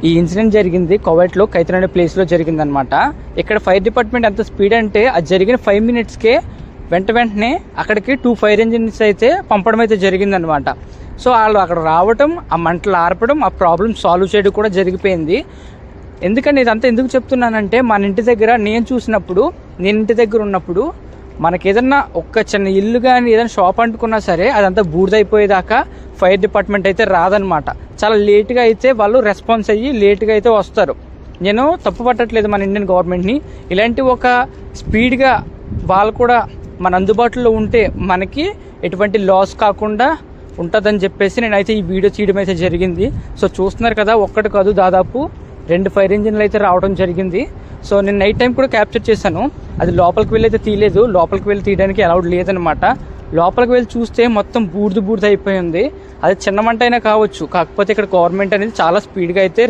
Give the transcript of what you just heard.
ఈ ఇన్సిడెంట్ జరిగింది కువైట్లో ఖైతన్ అనే ప్లేస్లో జరిగిందనమాట. ఇక్కడ ఫైర్ డిపార్ట్మెంట్ ఎంత స్పీడ్ అంటే అది జరిగిన 5 minutesకే వెంటనే అక్కడికి 2 ఫైర్ ఇంజిన్స్ అయితే పంపడం అయితే జరిగిందనమాట. సో వాళ్ళు అక్కడ రావటం, ఆ మంటలు ఆర్పడం, ఆ ప్రాబ్లం సాల్వ్ చేయడం కూడా జరిగిపోయింది. ఎందుకంటే ఇదంతా ఎందుకు చెప్తున్నానంటే, మన ఇంటి దగ్గర నేను ఇంటి దగ్గర ఉన్నప్పుడు మనకి ఏదన్నా ఒక్క చిన్న ఇల్లు కానీ ఏదైనా షాప్ అంటుకున్నా సరే అదంతా బూడిదైపోయేదాకా ఫైర్ డిపార్ట్మెంట్ అయితే రాదనమాట. చాలా లేట్గా అయితే వాళ్ళు రెస్పాన్స్ అయ్యి లేట్గా అయితే వస్తారు. నేను తప్పు పట్టట్లేదు మన ఇండియన్ గవర్నమెంట్ని. ఇలాంటి ఒక స్పీడ్గా వాళ్ళు కూడా మన అందుబాటులో ఉంటే మనకి ఎటువంటి లాస్ కాకుండా ఉంటుందని చెప్పేసి నేనైతే ఈ వీడియో చేయడం అయితే జరిగింది. సో చూస్తున్నారు కదా, ఒక్కటి కాదు దాదాపు 2 ఫైర్ ఇంజిన్లు అయితే రావడం జరిగింది. సో నేను నైట్ టైం కూడా క్యాప్చర్ చేశాను. అది లోపలికి వెళ్ళి అయితే తీయలేదు, లోపలికి వెళ్ళి తీయడానికి అలౌడ్ లేదనమాట. లోపలికి వెళ్ళి చూస్తే మొత్తం బూడిద అయిపోయింది. అది చిన్న మంట అయినా కావచ్చు, కాకపోతే ఇక్కడ గవర్నమెంట్ అనేది చాలా స్పీడ్గా అయితే